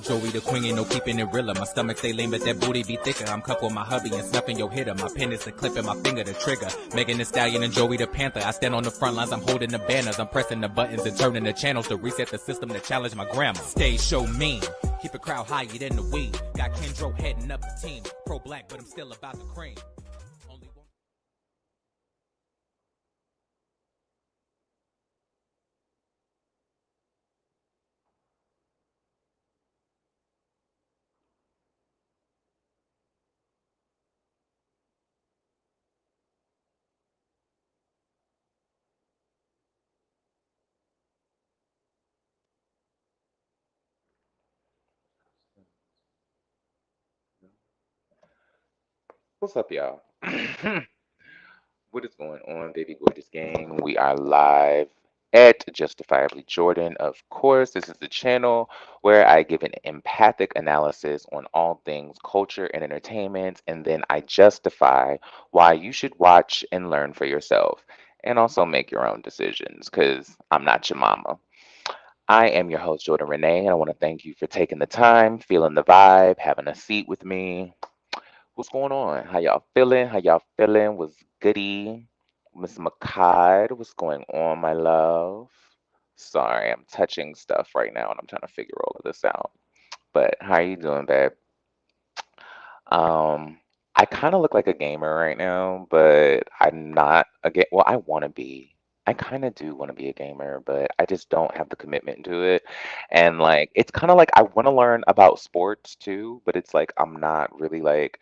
Joey the queen, ain't no keeping it realer. My stomach stay lean, but that booty be thicker. I'm cuffed with my hubby and snuffing your hitter. My pen is the clip and my finger the trigger. Megan the Stallion and Joey the Panther. I stand on the front lines, I'm holding the banners. I'm pressing the buttons and turning the channels to reset the system to challenge my grandma. Stage show mean, keep the crowd higher than the weed. Got Kendro heading up the team. Pro-black, but I'm still about the cream. Only one. What's up, y'all? What is going on, baby gorgeous gang? We are live at Justifiably Jordan. Of course, this is the channel where I give an empathic analysis on all things culture and entertainment, and then I justify why you should watch and learn for yourself, and also make your own decisions, because I'm not your mama. I am your host, Jordan Renee, and I want to thank you for taking the time, feeling the vibe, having a seat with me. What's going on? How y'all feeling? How y'all feeling? Was goody? Miss McCod, what's going on, my love? Sorry, I'm touching stuff right now and I'm trying to figure all of this out. But how you doing, babe? Um, I kind of look like a gamer right now, but I'm not a well, I want to be. I kind of do want to be a gamer, but I just don't have the commitment to it. And like, it's kind of like I want to learn about sports too, but it's like I'm not really like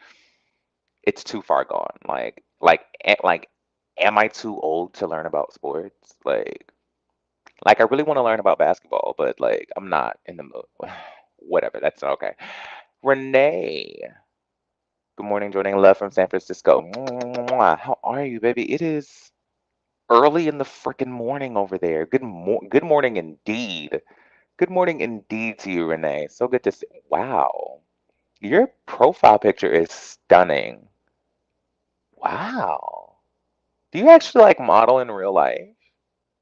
it's too far gone. Like, am I too old to learn about sports? Like I really want to learn about basketball, but like I'm not in the mood. Whatever, that's okay. Renee, good morning, joining love from San Francisco. Mwah. How are you, baby? It is early in the freaking morning over there. Good morning indeed. Good morning indeed to you, Renee. So good to see. Wow, your profile picture is stunning. Wow. Do you actually like model in real life?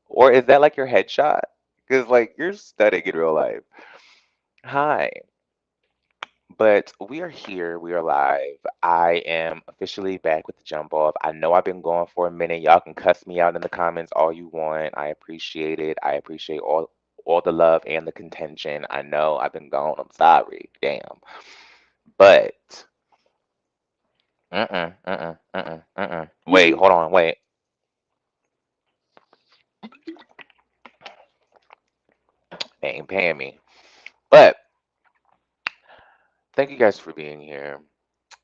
Or is that like your headshot? Because like you're stunning in real life. Hi. But we are here. We are live. I am officially back with the jump off. I know I've been going for a minute. Y'all can cuss me out in the comments all you want. I appreciate it. I appreciate all the love and the contention. I know I've been gone. I'm sorry. Damn. But wait, hold on, wait. They ain't paying me. But thank you guys for being here.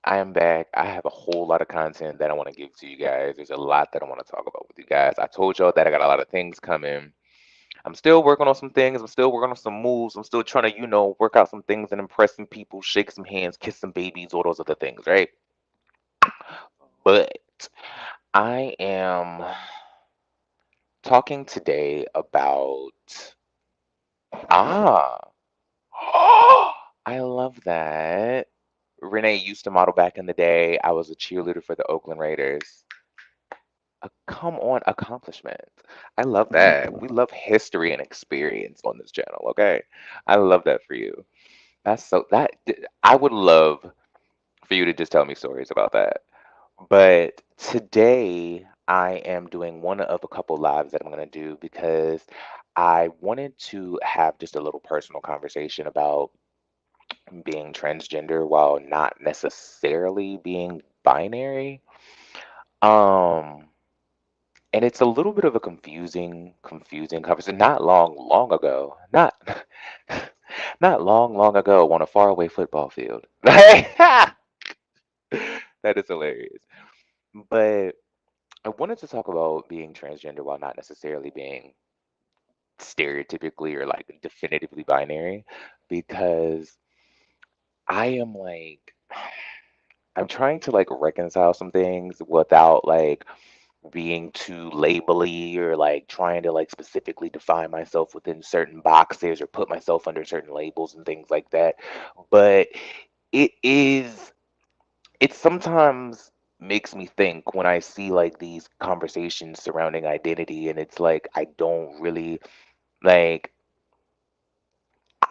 I am back. I have a whole lot of content that I want to give to you guys. There's a lot that I want to talk about with you guys. I told y'all that I got a lot of things coming. I'm still working on some things. I'm still working on some moves. I'm still trying to, work out some things and impress some people, shake some hands, kiss some babies, all those other things, right? But I am talking today about ah, I love that. Renee used to model back in the day. I was a cheerleader for the Oakland Raiders. A come on accomplishment. I love that. We love history and experience on this channel, okay? I love that for you. That's so that I would love for you to just tell me stories about that. But today I am doing one of a couple lives that I'm going to do because I wanted to have just a little personal conversation about being transgender while not necessarily being binary. Um And it's a little bit of a confusing conversation. Not long ago, not long ago on a faraway football field. That is hilarious. But I wanted to talk about being transgender while not necessarily being stereotypically or like definitively binary, because I am like, I'm trying to like reconcile some things without like being too labely or like trying to like specifically define myself within certain boxes or put myself under certain labels and things like that. But it is, it sometimes makes me think when I see like these conversations surrounding identity, and it's like I don't really like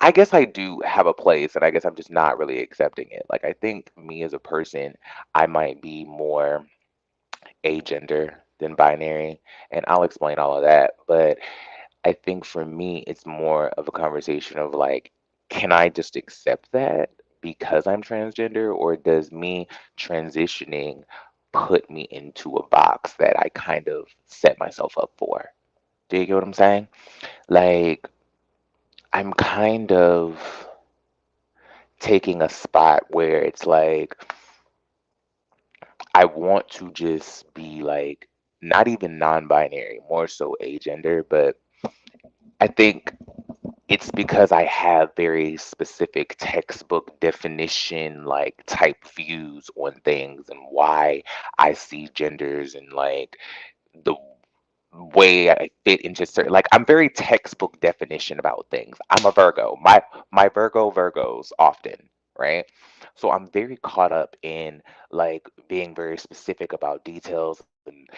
I guess I do have a place, and I guess I'm just not really accepting it. Like, I think me as a person, I might be more agender than binary, and I'll explain all of that. But I think for me, it's more of a conversation of like, can I just accept that because I'm transgender, or does me transitioning put me into a box that I kind of set myself up for? Do you get what I'm saying? Like, I'm kind of taking a spot where it's like, I want to just be like, not even non binary, more so agender, but I think it's because I have very specific textbook definition, like type views on things and why I see genders and like the way I fit into certain, like I'm very textbook definition about things. I'm a Virgo. My Virgos often, right? So I'm very caught up in like being very specific about details and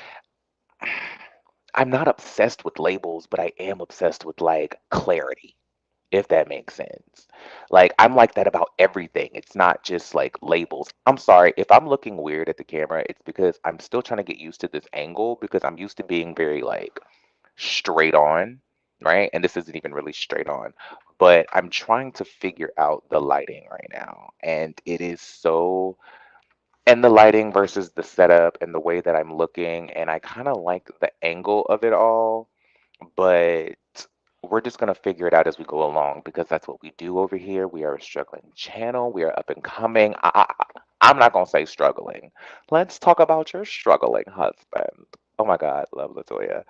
I'm not obsessed with labels, but I am obsessed with like clarity, if that makes sense. Like I'm like that about everything. It's not just like labels. I'm sorry if I'm looking weird at the camera, it's because I'm still trying to get used to this angle because I'm used to being very like straight on, right? And this isn't even really straight on, but I'm trying to figure out the lighting right now. And it is so, and the lighting versus the setup and the way that I'm looking, and I kind of like the angle of it all, but we're just going to figure it out as we go along because that's what we do over here. We are a struggling channel. We are up and coming. I'm not going to say struggling. Let's talk about your struggling husband. Oh my God, love Latoya.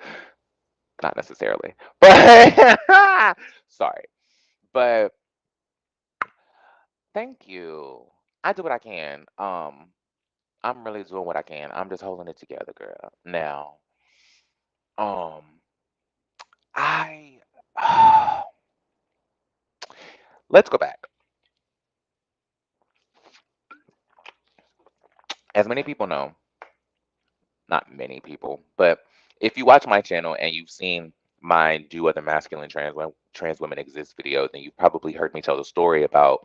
Not necessarily, but sorry. But thank you. I do what I can. I'm really doing what I can. I'm just holding it together, girl. Now, um, I let's go back. As many people know, not many people, but if you watch my channel and you've seen my Do Other Masculine Trans Women Exist video, then you've probably heard me tell the story about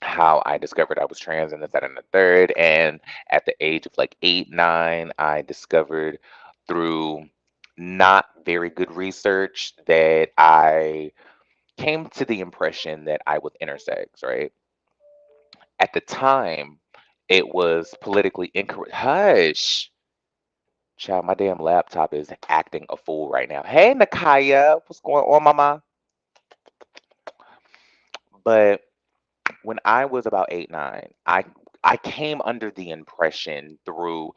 how I discovered I was trans and this, that, and the third. And at the age of like 8, 9, I discovered through not very good research that I came to the impression that I was intersex, right? At the time, it was politically incorrect. Hush. Child, my damn laptop is acting a fool right now. Hey, Nakaya, what's going on, mama? But when I was about 8, 9, I came under the impression through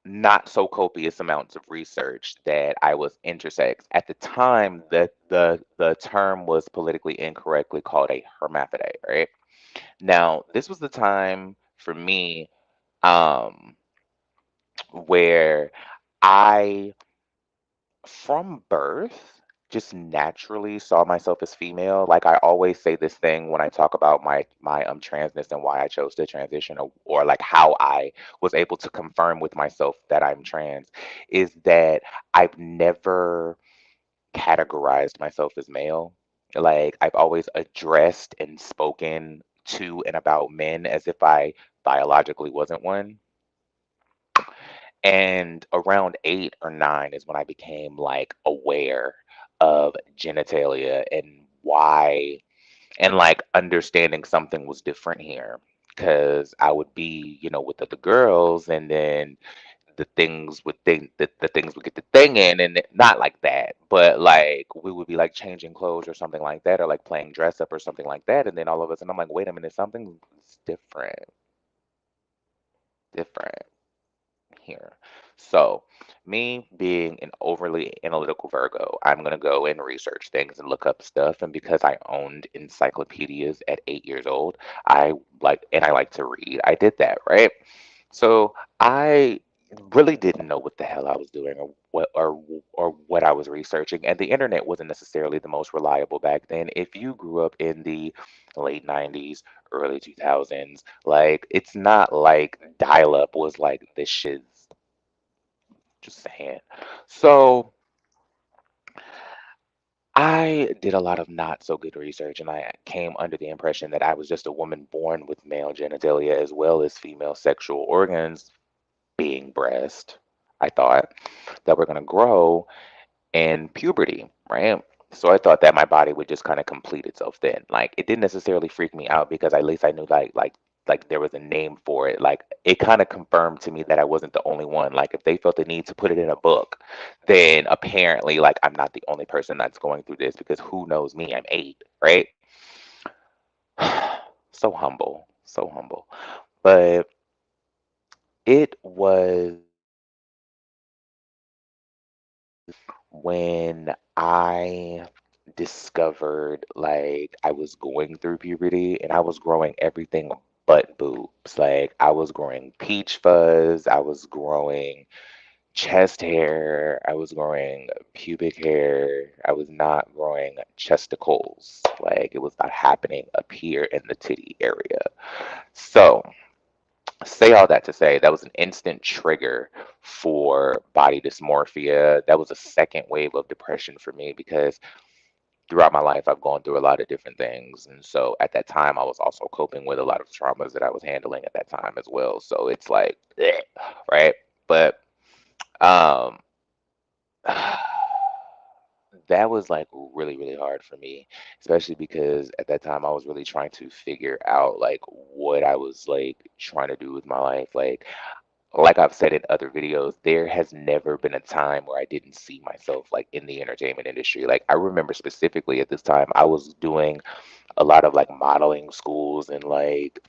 not so copious amounts of research that I was intersex. At the time, the term was politically incorrectly called a hermaphrodite, right? Now, this was the time for me where I from birth just naturally saw myself as female. Like I always say this thing when I talk about my transness and why I chose to transition, or like how I was able to confirm with myself that I'm trans, is that I've never categorized myself as male. Like I've always addressed and spoken to and about men as if I biologically wasn't one. And around 8 or 9 is when I became like aware of genitalia and why, and like understanding something was different here. Because I would be, with the girls, and then the things would get the thing in, and not like that, but like we would be like changing clothes or something like that, or like playing dress up or something like that. And then all of a sudden, I'm like, wait a minute, something's different here. So, me being an overly analytical Virgo, I'm going to go and research things and look up stuff. And because I owned encyclopedias at 8 years old, I like to read. I did that, right? So, I really didn't know what the hell I was doing, or what I was researching. And the internet wasn't necessarily the most reliable back then. If you grew up in the late 90s, early 2000s, like it's not like dial up was like this shit, just saying. So I did a lot of not so good research, and I came under the impression that I was just a woman born with male genitalia as well as female sexual organs, being breast. I thought that were going to grow in puberty, right? So I thought that my body would just kind of complete itself then. Like it didn't necessarily freak me out because at least I knew like there was a name for it. Like it kind of confirmed to me that I wasn't the only one. Like if they felt the need to put it in a book, then apparently like I'm not the only person that's going through this because who knows me? I'm 8, right? So humble, so humble. But it was when I discovered like I was going through puberty and I was growing everything but boobs. Like I was growing peach fuzz, I was growing chest hair, I was growing pubic hair, I was not growing chesticles. Like it was not happening up here in the titty area. So, say all that to say that was an instant trigger for body dysmorphia. That was a second wave of depression for me because throughout my life I've gone through a lot of different things. And so at that time I was also coping with a lot of traumas that I was handling at that time as well. So it's like, bleh, right? But um that was like really, really hard for me, especially because at that time I was really trying to figure out like what I was like trying to do with my life. Like I've said in other videos, there has never been a time where I didn't see myself like in the entertainment industry. Like I remember specifically at this time, I was doing a lot of like modeling schools and like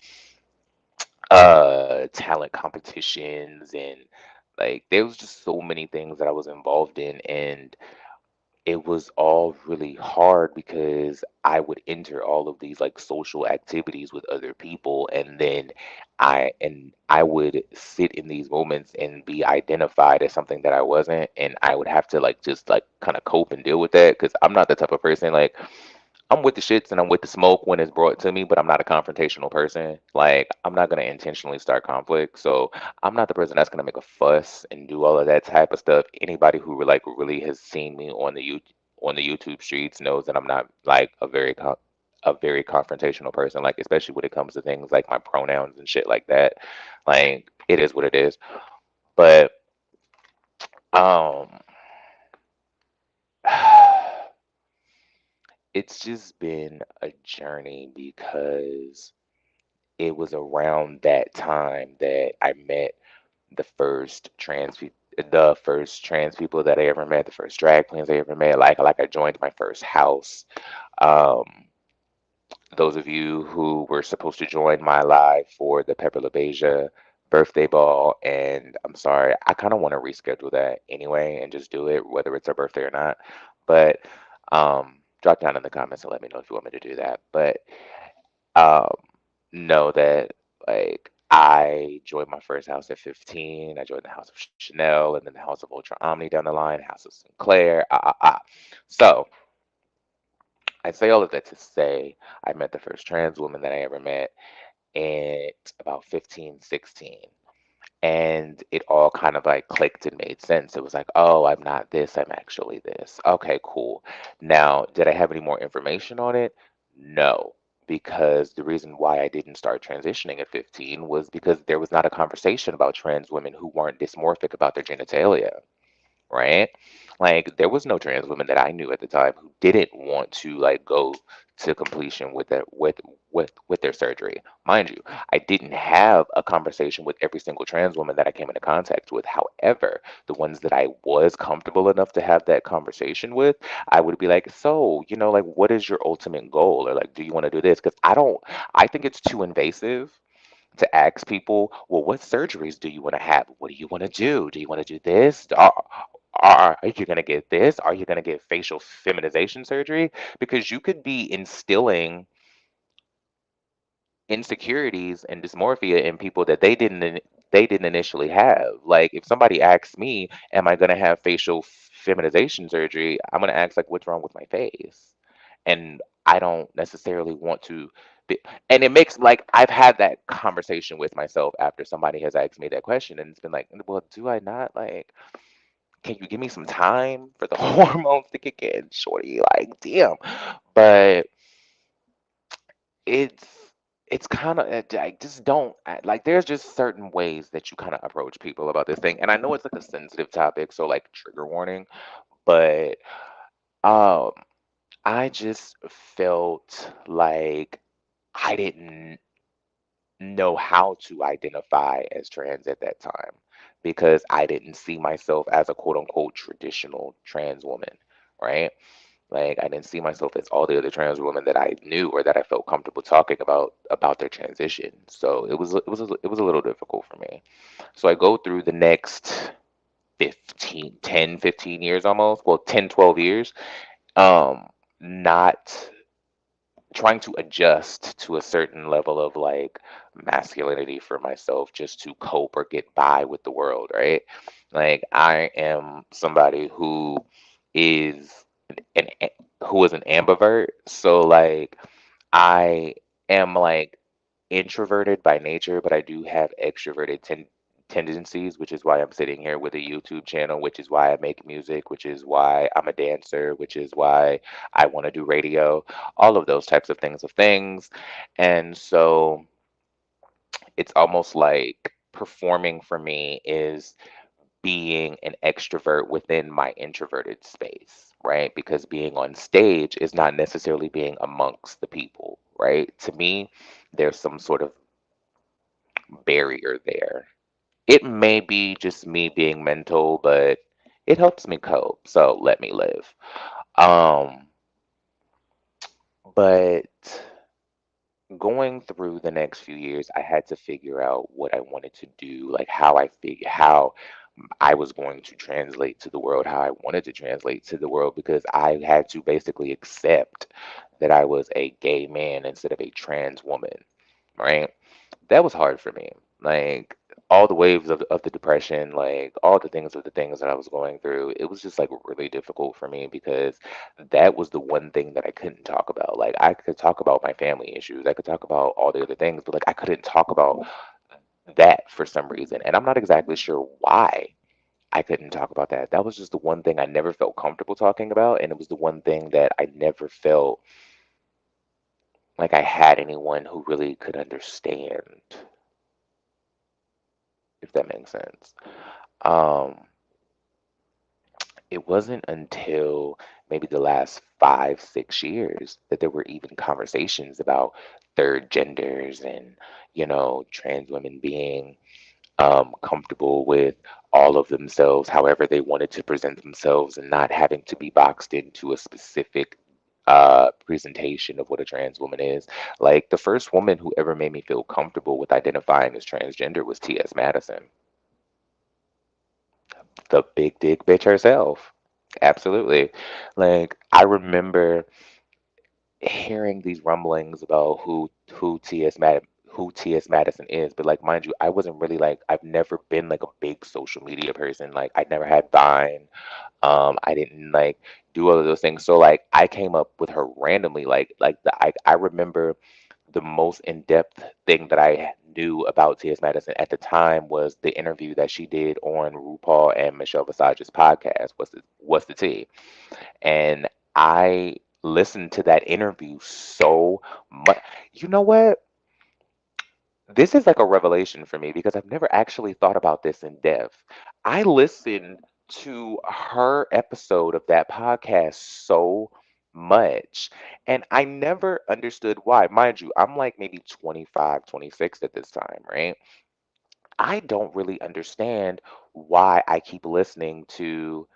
talent competitions and like there was just so many things that I was involved in and it was all really hard because I would enter all of these like social activities with other people and I would sit in these moments and be identified as something that I wasn't and I would have to like just like kind of cope and deal with that because I'm not the type of person like I'm with the shits and I'm with the smoke when it's brought to me, but I'm not a confrontational person. Like, I'm not going to intentionally start conflict. So, I'm not the person that's going to make a fuss and do all of that type of stuff. Anybody who like really has seen me on the YouTube streets knows that I'm not like a very confrontational person, like especially when it comes to things like my pronouns and shit like that. Like, it is what it is. But um it's just been a journey because it was around that time that I met the first the first trans people that I ever met, the first drag queens I ever met. Like I joined my first house. Um, those of you who were supposed to join my live for the Pepper LaBeija birthday ball, and I'm sorry, I kind of want to reschedule that anyway and just do it, whether it's her birthday or not. But drop down in the comments and let me know if you want me to do that. But um, know that like I joined my first house at 15. I joined the house of Chanel and then the house of Ultra Omni down the line, house of Sinclair. So I say all of that to say I met the first trans woman that I ever met at about 15, 16. And it all kind of like clicked and made sense. It was like, oh, I'm not this, I'm actually this. Okay, cool. Now, did I have any more information on it? No, because the reason why I didn't start transitioning at 15 was because there was not a conversation about trans women who weren't dysmorphic about their genitalia, right? Like there was no trans women that I knew at the time who didn't want to like go to completion with their with their surgery. Mind you, I didn't have a conversation with every single trans woman that I came into contact with. However, the ones that I was comfortable enough to have that conversation with, I would be like, so, like what is your ultimate goal? Or like, do you want to do this? Because I think it's too invasive to ask people, well, what surgeries do you want to have? What do you want to do? Do you want to do this? Are you going to get this? Are you going to get facial feminization surgery? Because you could be instilling insecurities and dysmorphia in people that they didn't initially have. Like if somebody asks me, am I going to have facial feminization surgery? I'm going to ask like what's wrong with my face? And I don't necessarily want to be, and it makes like I've had that conversation with myself after somebody has asked me that question and it's been like, well, do I not like can you give me some time for the hormones to kick in, shorty? Like, damn. But it's it's kind of I just don't like. There's just certain ways that you kind of approach people about this thing, and I know it's like a sensitive topic, so like trigger warning. But um, I just felt like I didn't know how to identify as trans at that time because I didn't see myself as a quote unquote traditional trans woman, right? Like I didn't see myself as all the other trans women that I knew or that I felt comfortable talking about their transition. So it was a little difficult for me. So I go through the next 15 years almost, well 10 12 years not trying to adjust to a certain level of like masculinity for myself just to cope or get by with the world, right? Like I am somebody is an who is an ambivert, so like I am like introverted by nature, but I do have extroverted tendencies, which is why I'm sitting here with a YouTube channel, which is why I make music, which is why I'm a dancer, which is why I want to do radio, all of those types of things. And so it's almost like performing for me is being an extrovert within my introverted space, right? Because being on stage is not necessarily being amongst the people, right? To me, there's some sort of barrier there. It may be just me being mental, but it helps me cope, so let me live. Um, but going through the next few years, I had to figure out what I wanted to do, like how I was going to translate to the world, how I wanted to translate to the world, because I had to basically accept that I was a gay man instead of a trans woman, right? That was hard for me. Like all the waves of the depression, like all the things that I was going through, it was just like really difficult for me because that was the one thing that I couldn't talk about. Like I could talk about my family issues, I could talk about all the other things, but like I couldn't talk about that for some reason. And I'm not exactly sure why I couldn't talk about that. That was just the one thing I never felt comfortable talking about, and it was the one thing that I never felt like I had anyone who really could understand, if that makes sense. Um, it wasn't until maybe the last 5, 6 years that there were even conversations about third genders and, trans women being comfortable with all of themselves, however they wanted to present themselves, and not having to be boxed into a specific presentation of what a trans woman is. Like the first woman who ever made me feel comfortable with identifying as transgender was T.S. Madison, the big dick bitch herself. Absolutely. Like I remember hearing these rumblings about who T.S. Madison is, but like mind you, I wasn't really like I've never been like a big social media person. Like I never had Vine. I didn't like do all of those things. So like I came up with her randomly. I remember the most in-depth thing that I knew about T.S. Madison at the time was the interview that she did on RuPaul and Michelle Visage's podcast. What's the T? And I listened to that interview so much. You know what? This is like a revelation for me because I've never actually thought about this in depth. I listened to her episode of that podcast so much and I never understood why. Mind you, I'm like maybe 25, 26 at this time, right? I don't really understand why I keep listening to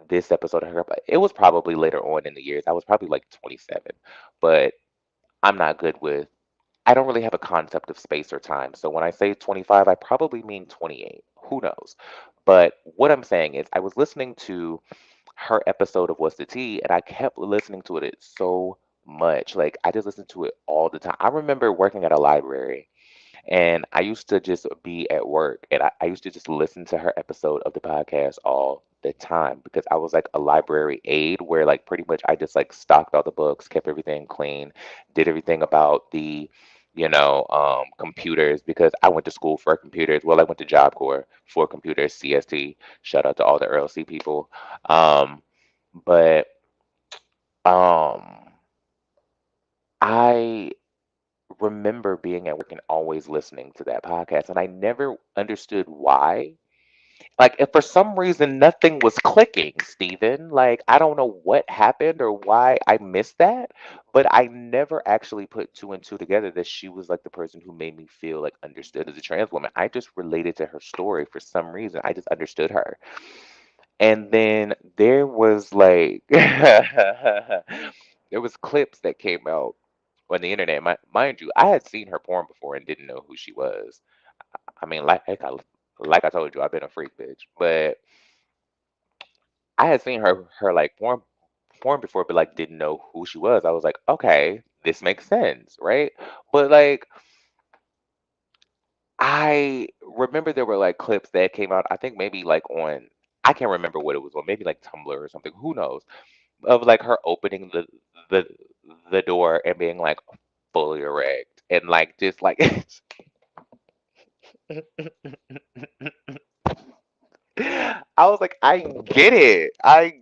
this episode of her. It was probably later on in the years. I was probably like 27, but I'm not good with I don't really have a concept of space or time. So when I say 25, I probably mean 28. Who knows? But what I'm saying is, I was listening to her episode of What's the Tea, and I kept listening to it so much. Like, I just listened to it all the time. I remember working at a library, and I used to just be at work, and I used to just listen to her episode of the podcast all the time because I was like a library aide where, like, pretty much I just like stocked all the books, kept everything clean, did everything about computers, because I went to school for computers. Well, I went to Job Corps for computers, CST. Shout out to all the RLC people. Um, but um, I remember being at work and always listening to that podcast, and I never understood why. Like, if for some reason nothing was clicking, Steven, like, I don't know what happened or why I missed that, but I never actually put two and two together that she was like the person who made me feel like understood as a trans woman. I just related to her story for some reason. I just understood her. And then there was like there was clips that came out on the internet. Mind you, I had seen her porn before and didn't know who she was. I mean, like I told you, I've been a freak bitch, but I had seen her like porn before, but like didn't know who she was. I was like, okay, this makes sense, right? But like I remember there were like clips that came out. I think maybe like on, I can't remember what it was on, maybe like Tumblr or something. Who knows? Of like her opening the the door and being like fully erect and like just like I was like, I get it. I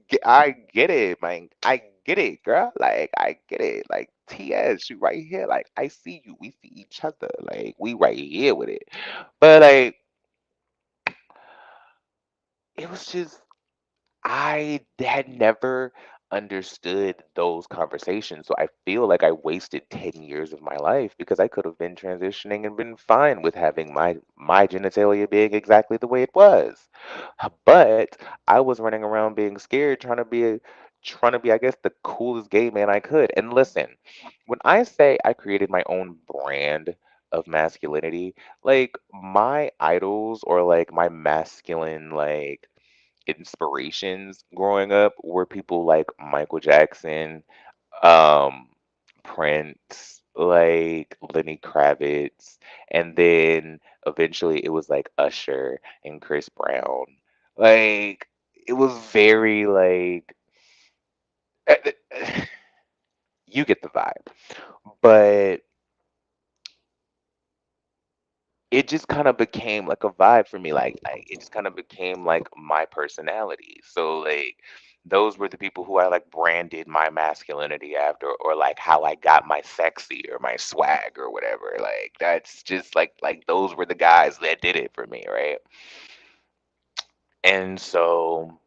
get it, man. I get it, girl. Like, I get it. Like, TS, you right here. Like, I see you. We see each other. Like, we right here with it. But like, it was just I had never understood those conversations. So I feel like I wasted 10 years of my life because I could have been transitioning and been fine with having my genitalia being exactly the way it was. But I was running around being scared, trying to be, I guess, the coolest gay man I could. And listen, when I say I created my own brand of masculinity, like my idols or like my masculine inspirations growing up were people like Michael Jackson, um, Prince, like Lenny Kravitz, and then eventually it was like Usher and Chris Brown. Like, it was very like you get the vibe. But it just kind of became like a vibe for me. Like it just kind of became like my personality. So like those were the people who I like branded my masculinity after, or like how I got my sexy or my swag or whatever. Like that's just like those were the guys that did it for me, right? And so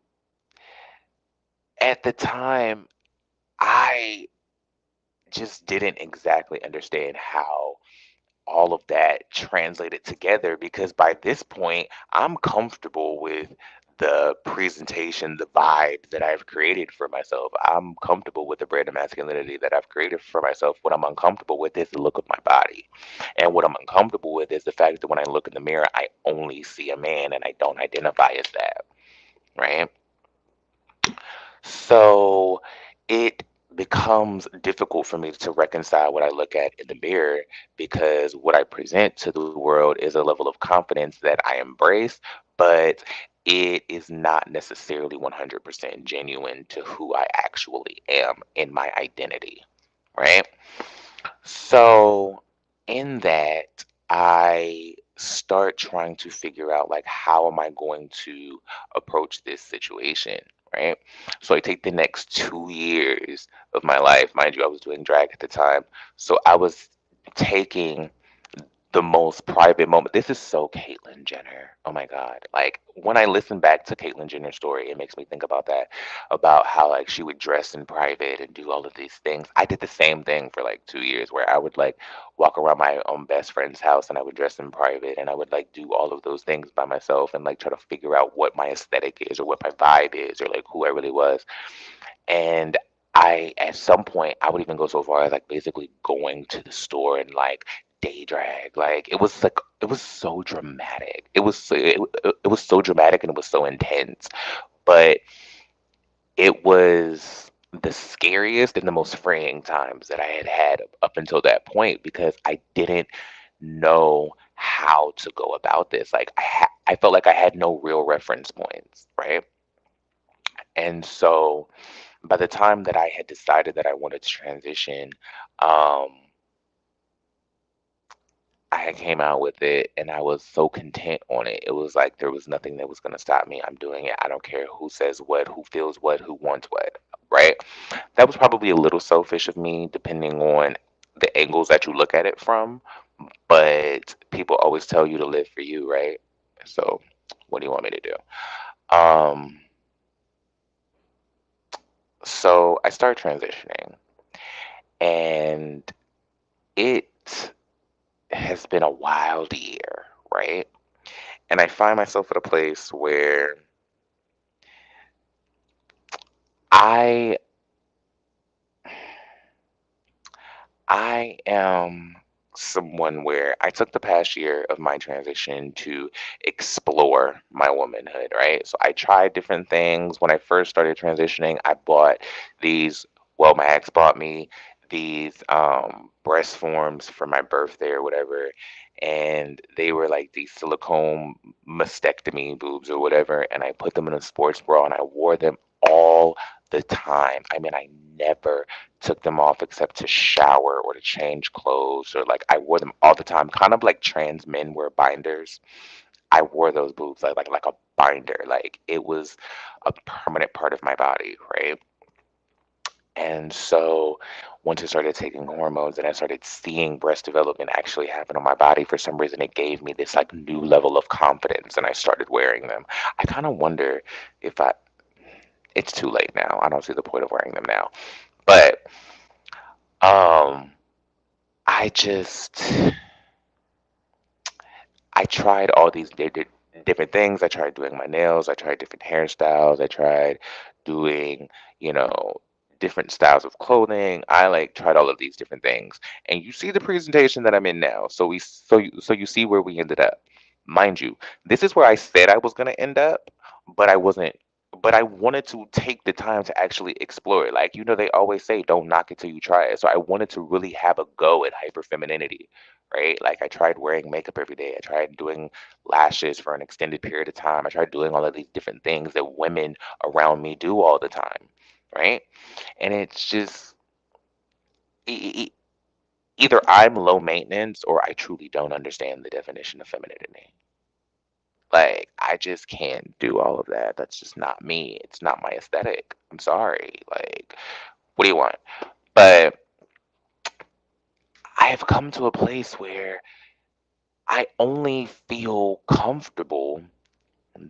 at the time, I just didn't exactly understand how all of that translated together, because by this point I'm comfortable with the presentation, the vibe that I've created for myself. I'm comfortable with the brand of masculinity that I've created for myself. What I'm uncomfortable with is the look of my body. And what I'm uncomfortable with is the fact that when I look in the mirror, I only see a man and I don't identify as that. Right? So it becomes difficult for me to reconcile what I look at in the mirror, because what I present to the world is a level of confidence that I embrace, but it is not necessarily 100% genuine to who I actually am in my identity, right? So, in that, I start trying to figure out like how am I going to approach this situation, right? So I take the next 2 years of my life. Mind you, I was doing drag at the time. So I was taking the most private moment. This is so Caitlyn Jenner. Oh my God. Like when I listen back to Caitlyn Jenner's story, it makes me think about that, about how like she would dress in private and do all of these things. I did the same thing for like 2 years where I would like walk around my own best friend's house and I would dress in private and I would like do all of those things by myself and like try to figure out what my aesthetic is or what my vibe is or like who I really was. And at some point, I would even go so far as like basically going to the store and like day drag. Like it was so dramatic. It was so dramatic and it was so intense. But it was the scariest and the most freeing times that I had had up until that point, because I didn't know how to go about this. Like I felt like I had no real reference points, right? And so by the time that I had decided that I wanted to transition, um, I came out with it and I was so content on it. It was like there was nothing that was going to stop me. I'm doing it. I don't care who says what, who feels what, who wants what, right? That was probably a little selfish of me, depending on the angles that you look at it from. But people always tell you to live for you, right? So, what do you want me to do? Um, so I started transitioning, and it has been a wild year, right? And I find myself at a place where I I am someone where I took the past year of my transition to explore my womanhood, right? So I tried different things. When I first started transitioning, I bought these, well, my ex bought me these breast forms for my birthday or whatever. And they were like these silicone mastectomy boobs or whatever. And I put them in a sports bra and I wore them all the time. I mean, I never took them off except to shower or to change clothes, or like I wore them all the time, kind of like trans men wear binders. I wore those boobs like a binder. Like it was a permanent part of my body, right? And so once I started taking hormones and I started seeing breast development actually happen on my body, for some reason it gave me this like new level of confidence and I started wearing them. I kind of wonder if I it's too late now. I don't see the point of wearing them now. But um I just I tried all these different things. I tried doing my nails. I tried different hairstyles. I tried doing, you know, different styles of clothing. I like tried all of these different things. And you see the presentation that I'm in now. So you see where we ended up. Mind you, this is where I said I was going to end up, but I wasn't. But I wanted to take the time to actually explore it. Like, they always say, don't knock it till you try it. So I wanted to really have a go at hyperfemininity, right? Like I tried wearing makeup every day. I tried doing lashes for an extended period of time. I tried doing all of these different things that women around me do all the time, right? And it's just e- e- either I'm low maintenance or I truly don't understand the definition of femininity. Like I just can't do all of that. That's just not me. It's not my aesthetic. I'm sorry. Like, what do you want? But I have come to a place where I only feel comfortable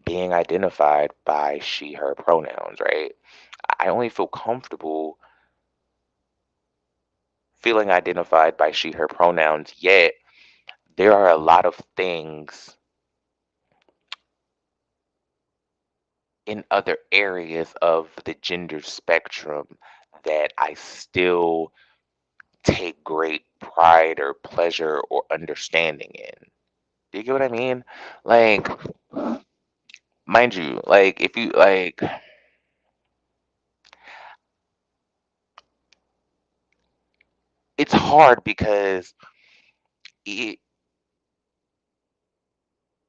being identified by she, her pronouns, right? I only feel comfortable feeling identified by she, her pronouns, yet there are a lot of things in other areas of the gender spectrum that I still take great pride or pleasure or understanding in. Do you get what I mean? Like, mind you, like, if you, like, it's hard because it,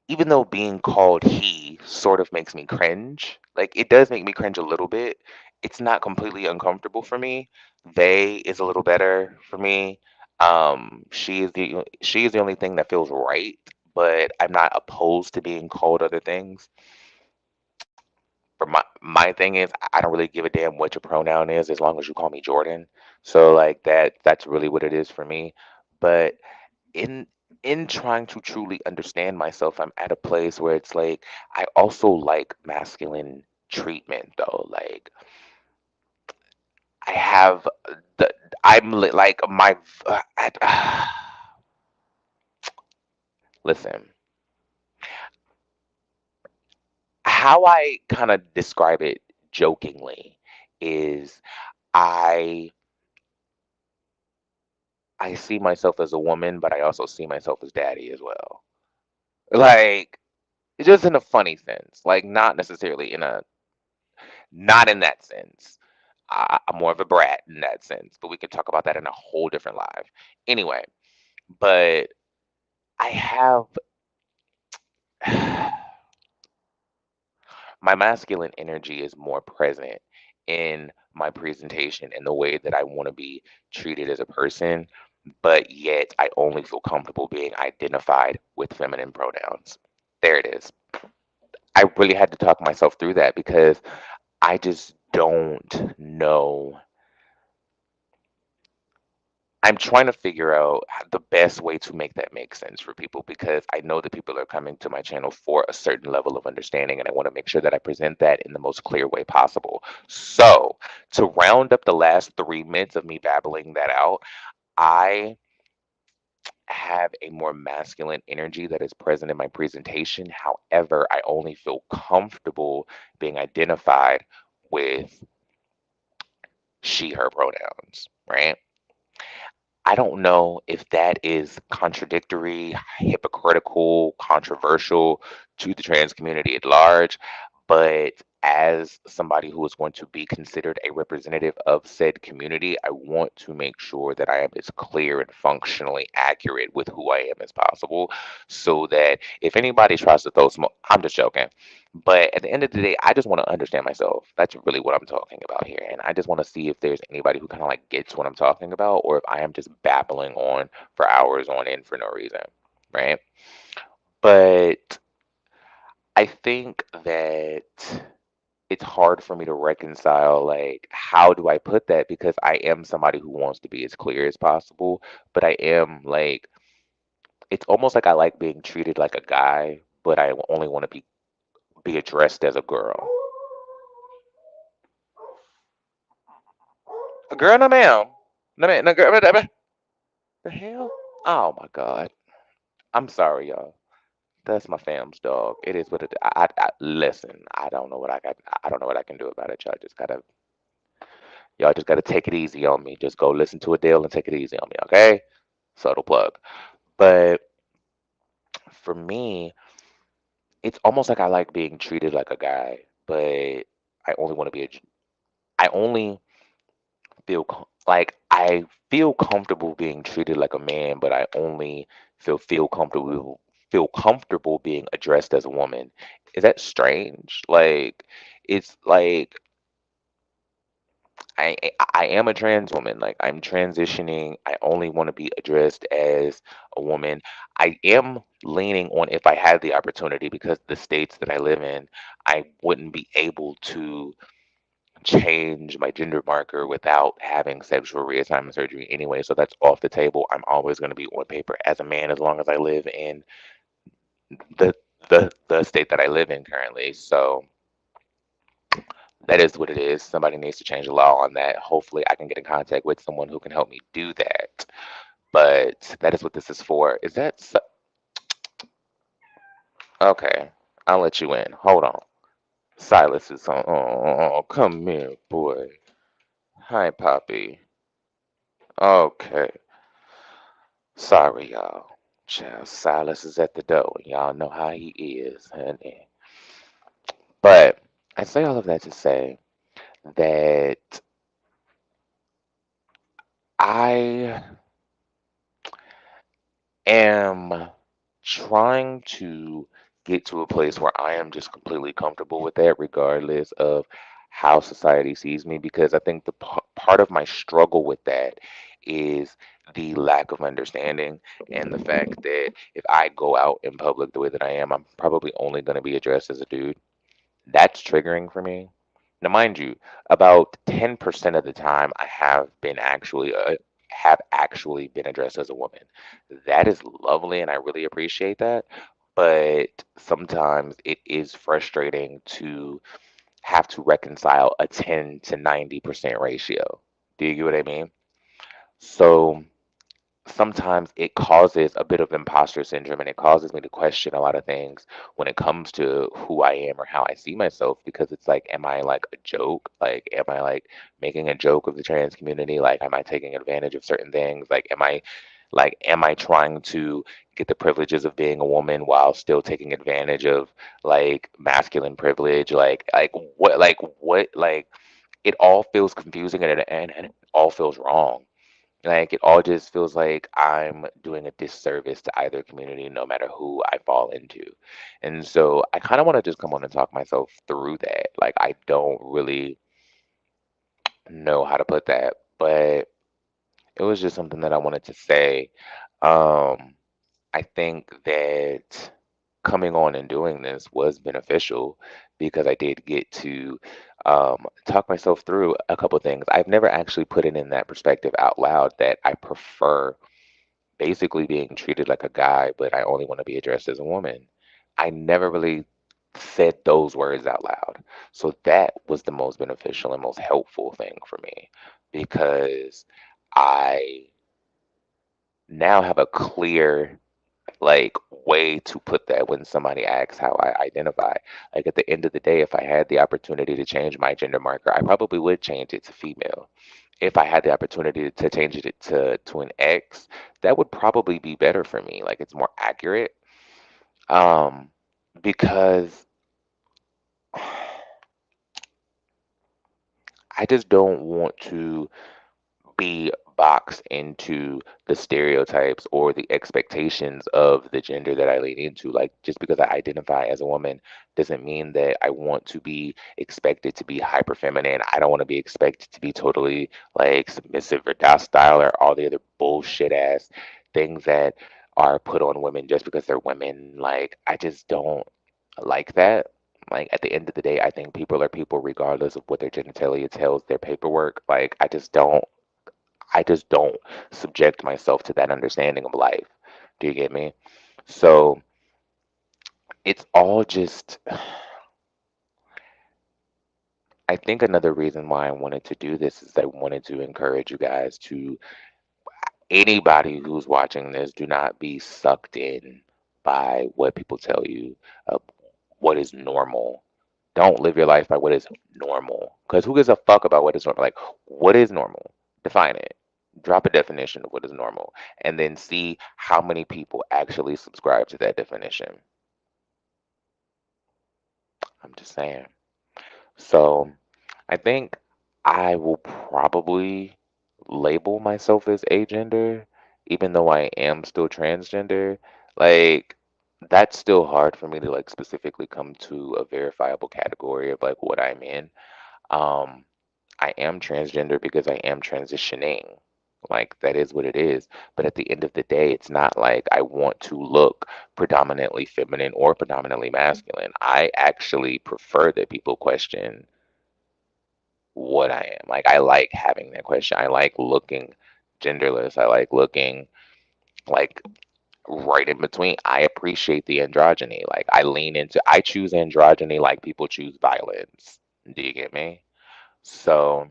even though being called he sort of makes me cringe, like it does make me cringe a little bit. It's not completely uncomfortable for me. They is a little better for me. She is the only thing that feels right, but I'm not opposed to being called other things. But my thing is I don't really give a damn what your pronoun is as long as you call me Jordan. So like that's really what it is for me. But in in trying to truly understand myself, I'm at a place where it's like I also like masculine treatment though. Like I have the like my listen, how I kind of describe it jokingly is I I see myself as a woman, but I also see myself as daddy as well. Like just in a funny sense, like not in that sense. I'm more of a brat in that sense, but we can talk about that in a whole different live. Anyway, but I have my masculine energy is more present in my presentation and the way that I want to be treated as a person. but yet I only feel comfortable being identified with feminine pronouns. There it is. I really had to talk myself through that because I just don't know. I'm trying to figure out the best way to make that make sense for people because I know that people are coming to my channel for a certain level of understanding, and I want to make sure that I present that in the most clear way possible. So, to round up the last 3 minutes of me babbling that out, I have a more masculine energy that is present in my presentation. However, I only feel comfortable being identified with she, her pronouns, right? I don't know if that is contradictory, hypocritical, controversial to the trans community at large, but as somebody who is going to be considered a representative of said community, I want to make sure that I am as clear and functionally accurate with who I am as possible so that if anybody tries to throw smoke, I'm just joking. But at the end of the day, I just want to understand myself. That's really what I'm talking about here. And I just want to see if there's anybody who kind of like gets what I'm talking about or if I am just babbling on for hours on end for no reason. Right. But I think that it's hard for me to reconcile like how do I put that because I am somebody who wants to be as clear as possible, but I am like it's almost like I like being treated like a guy, but I only want to be addressed as a girl. A girl, no ma'am. No ma'am, no girl. The hell? Oh my God. I'm sorry, y'all. That's my fam's dog. It is what it. Listen. I don't know what I got. I don't know what I can do about it. Y'all just gotta take it easy on me. Just go listen to Adele and take it easy on me, okay? Subtle plug. But for me, it's almost like I like being treated like a guy, but I only want to be a. I only like I feel comfortable being treated like a man, but I only feel comfortable being addressed as a woman. Is that strange? Like it's like I am a trans woman. Like I'm transitioning. I only want to be addressed as a woman. I am leaning on if I had the opportunity because the states that I live in, I wouldn't be able to change my gender marker without having sexual reassignment surgery anyway. So that's off the table. I'm always going to be on paper as a man as long as I live in the the state that I live in currently. So that is what it is. Somebody needs to change the law on that. Hopefully, I can get in contact with someone who can help me do that. But that is what this is for. Is that okay? I'll let you in. Hold on. Silas is on. Oh, come here, boy. Hi, Poppy. Okay. Sorry, y'all. Child, Silas is at the door. Y'all know how he is, honey. But I say all of that to say that I am trying to get to a place where I am just completely comfortable with that, regardless of how society sees me, because I think the part of my struggle with that is the lack of understanding and the fact that if I go out in public the way that I am, I'm probably only going to be addressed as a dude. That's triggering for me. Now, mind you, about 10% of the time I have actually been addressed as a woman. That is lovely and I really appreciate that. But sometimes it is frustrating to have to reconcile a 10 to 90% ratio. Do you get what I mean? So sometimes it causes a bit of imposter syndrome and it causes me to question a lot of things when it comes to who I am or how I see myself because it's like, am I like a joke? Like, am I like making a joke of the trans community? Like, am I taking advantage of certain things? Am I trying to get the privileges of being a woman while still taking advantage of like masculine privilege? Like it all feels confusing and it all feels wrong. Like it all just feels like I'm doing a disservice to either community, no matter who I fall into. And so I kind of want to just come on and talk myself through that. Like I don't really know how to put that, but It was just something that I wanted to say. Um, I think that coming on and doing this was beneficial because I did get to talk myself through a couple things. I've never actually put it in that perspective out loud that I prefer basically being treated like a guy, but I only want to be addressed as a woman. I never really said those words out loud. So that was the most beneficial and most helpful thing for me because I now have a clear like way to put that when somebody asks how I identify. Like at the end of the day, if I had the opportunity to change my gender marker, I probably would change it to female. If I had the opportunity to change it to an X, that would probably be better for me. Like it's more accurate. Um, because I just don't want to be boxed into the stereotypes or the expectations of the gender that I lean into. Like, just because I identify as a woman doesn't mean that I want to be expected to be hyper feminine. I don't want to be expected to be totally like submissive or docile or all the other bullshit ass things that are put on women just because they're women. Like, I just don't like that. Like at the end of the day, I think people are people regardless of what their genitalia tells their paperwork. Like I just don't subject myself to that understanding of life. Do you get me? So it's all just, I think another reason why I wanted to do this is I wanted to encourage you guys to, anybody who's watching this, do not be sucked in by what people tell you, uh, what is normal. Don't live your life by what is normal. Because who gives a fuck about what is normal? Like, what is normal? Define it. Drop a definition of what is normal, and then see how many people actually subscribe to that definition. I'm just saying. So, I think I will probably label myself as agender, even though I am still transgender. Like, that's still hard for me to like specifically come to a verifiable category of like what I'm in. Um, I am transgender because I am transitioning. Like, that is what it is. But at the end of the day, it's not like I want to look predominantly feminine or predominantly masculine. I actually prefer that people question what I am. Like, I like having that question. I like looking genderless. I like looking like right in between. I appreciate the androgyny. Like, I choose androgyny like people choose violence. Do you get me? So,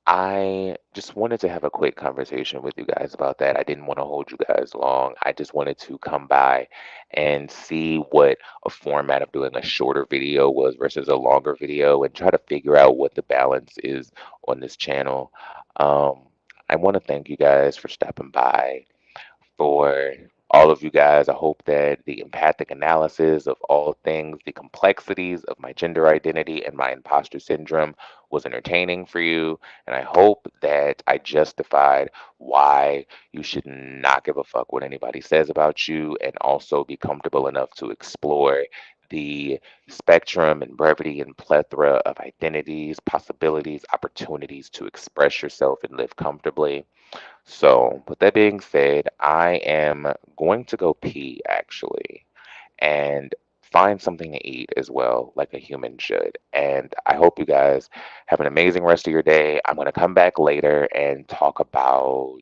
I just wanted to have a quick conversation with you guys about that. I didn't want to hold you guys long. I just wanted to come by and see what a format of doing a shorter video was versus a longer video and try to figure out what the balance is on this channel. Um, I want to thank you guys for stopping by, for all of you guys. I hope that the empathic analysis of all things, the complexities of my gender identity and my imposter syndrome was entertaining for you. And I hope that I justified why you should not give a fuck what anybody says about you and also be comfortable enough to explore the spectrum and brevity and plethora of identities, possibilities, opportunities to express yourself and live comfortably. So, with that being said, I am going to go pee actually and find something to eat as well, like a human should. And I hope you guys have an amazing rest of your day. I'm going to come back later and talk about,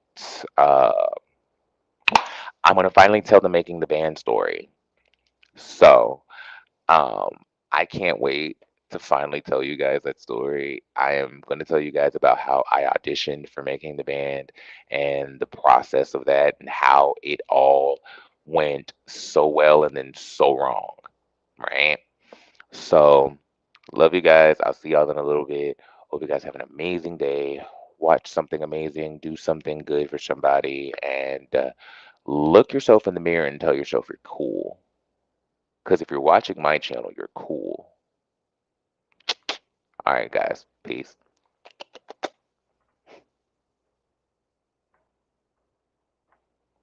uh, I'm going to finally tell the making the band story. So, um, I can't wait to finally tell you guys that story. I am going to tell you guys about how I auditioned for making the band and the process of that and how it all went so well and then so wrong, right? So, love you guys. I'll see y'all in a little bit. Hope you guys have an amazing day. Watch something amazing, do something good for somebody, and look yourself in the mirror and tell yourself you're cool. Because if you're watching my channel, you're cool. All right, guys. Peace.